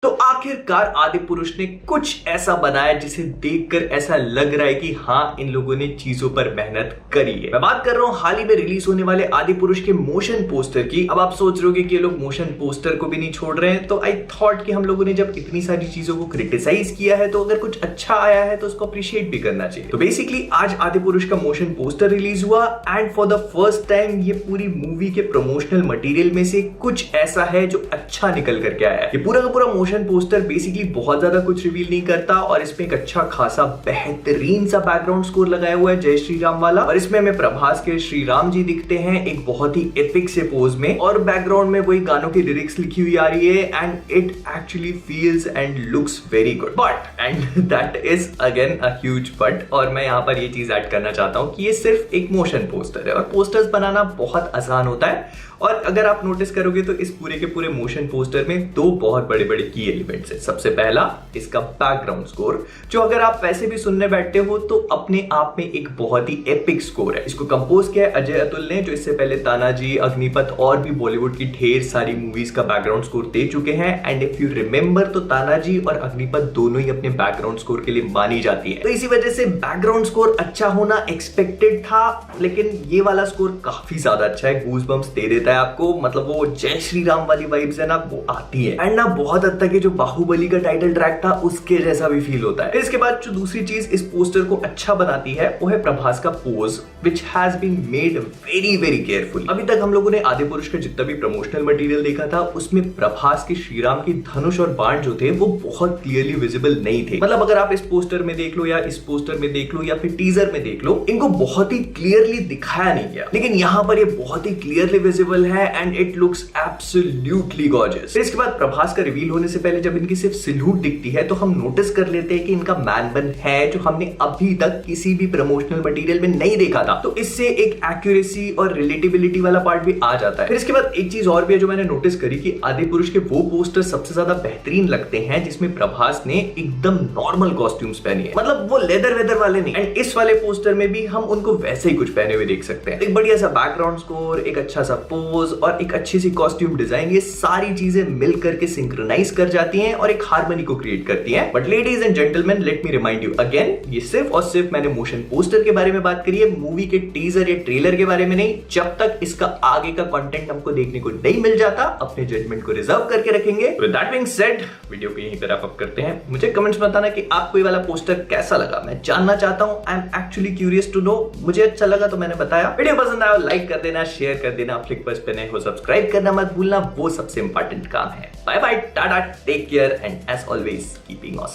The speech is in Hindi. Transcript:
तो आखिरकार आदिपुरुष ने कुछ ऐसा बनाया जिसे देखकर ऐसा लग रहा है कि हाँ, इन लोगों ने चीजों पर मेहनत करी है। मैं बात कर रहा हूँ हाल ही में रिलीज होने वाले आदिपुरुष के मोशन पोस्टर की। अब आप सोच रहे होगे कि ये लोग मोशन पोस्टर को भी नहीं छोड़ रहे हैं, तो आई थॉट कि हम लोगों ने जब इतनी सारी चीजों को क्रिटिसाइज किया है तो अगर कुछ अच्छा आया है तो उसको अप्रिशिएट भी करना चाहिए। तो बेसिकली आज आदिपुरुष का मोशन पोस्टर रिलीज हुआ and for the first time ये पूरी मूवी के प्रमोशनल मटेरियल में से कुछ ऐसा है जो अच्छा निकल करके आया है। ये पूरा का पूरा मोशन पोस्टर बेसिकली बहुत ज्यादा कुछ रिवील नहीं करता और इसमें एक अच्छा खासा बेहतरीन सा बैकग्राउंड स्कोर लगाया हुआ है जय श्री राम वाला, और इसमें हमें प्रभास के श्री राम जी दिखते हैं एक बहुत ही एपिक से पोज में, और बैकग्राउंड में वही गानों की लिरिक्स लिखी हुई आ रही है and it actually feels and looks very good. But and that is again a huge but, और मैं यहाँ पर ये चीज ऐड करना चाहता हूँ कि ये सिर्फ एक मोशन पोस्टर है और पोस्टर्स बनाना बहुत आसान होता है। और अगर आप नोटिस करोगे तो इस पूरे के पूरे मोशन पोस्टर में दो बहुत बड़े बड़े की एलिमेंट्स हैं। सबसे पहला इसका बैकग्राउंड स्कोर, जो अगर आप वैसे भी सुनने बैठते हो तो अपने आप में एक बहुत ही एपिक स्कोर है। इसको कंपोज किया है अजय अतुल ने, जो इससे पहले तानाजी, अग्निपथ और भी बॉलीवुड की ढेर सारी मूवीज का बैकग्राउंड स्कोर दे चुके हैं। एंड इफ यू रिमेंबर तो तानाजी और अग्निपथ दोनों ही अपने बैकग्राउंड स्कोर के लिए मानी जाती है, तो इसी वजह से बैकग्राउंड स्कोर अच्छा होना एक्सपेक्टेड था, लेकिन ये वाला स्कोर काफी ज्यादा अच्छा है, गूज़बम्प्स दे देता है आपको। मतलब वो जय श्री राम वाली वाइब्स है ना, वो आती है एंड ना बहुत हद तक जो बाहुबली का टाइटल ट्रैक था उसके जैसा भी फील होता है। इसके बाद जो दूसरी चीज इस पोस्टर को अच्छा बनाती है वो है प्रभास का pose, which has been made very very careful. अभी तक हम लोगों ने आदिपुरुष का जितना भी प्रमोशनल मटेरियल देखा था उसमें प्रभास के श्रीराम की धनुष और बाण जो थे वो बहुत क्लियरली विजिबल नहीं थे। मतलब अगर आप इस पोस्टर में देख लो या इस पोस्टर में देख लो या फिर टीजर में देख लो, इनको बहुत ही क्लियरली दिखाया नहीं गया, लेकिन यहाँ पर ये बहुत ही क्लियरली विजिबल है and it looks absolutely gorgeous. इसके बाद प्रभास का रिवील होने से पहले जब इनकी सिर्फ सिल्हूट दिखती है तो हम नोटिस कर लेते हैं कि इनका मैन बन है, जो हमने अभी तक किसी भी प्रमोशनल मटेरियल में नहीं देखा था। तो इससे एक एक्यूरेसी और रिलेटेबिलिटी वाला पार्ट भी आ जाता है। फिर इसके बाद एक चीज और भी है जो मैंने नोटिस करी कि आदिपुरुष के वो पोस्टर सबसे ज्यादा बेहतरीन लगते हैं जिसमें प्रभास ने एकदम नॉर्मल कॉस्ट्यूम्स पहनी है, मतलब वो लेदर वेदर वाले नहीं। एंड इस वाले पोस्टर में भी हम उनको वैसे ही कुछ पहने हुए देख सकते हैं। एक बढ़िया सा बैकग्राउंड स्कोर, एक अच्छा सा पोज और एक अच्छी सी कॉस्ट्यूम डिजाइन, ये सारी चीजें मिल करके सिंक्रोनाइज कर जाती हैं और एक हार्मनी को क्रिएट करती हैं। But ladies and gentleman, let me remind you again, ये सिर्फ और सिर्फ मैंने मोशन पोस्टर के बारे में बात करी है, मूवी के टीजर या ट्रेलर के बारे में नहीं। जब तक इसका आगे का कंटेंट हमको देखने को नहीं मिल जाता, अपने जजमेंट को रिजर्व करके रखेंगे। With that being said, video को यहीं पर रैप अप करते हैं। मुझे कमेंट्स में बताना कि आपको ये वाला पोस्टर कैसा लगा, मैं जानना चाहता हूं। I am actually curious to know. मुझे अच्छा लगा तो मैंने बताया। वीडियो पसंद आया लाइक कर देना, शेयर कर देना, फ्लिक पे नए हो सब्सक्राइब करना मत भूलना, वो सबसे इंपॉर्टेंट काम है। Bye bye, tata, take care and as always keeping awesome.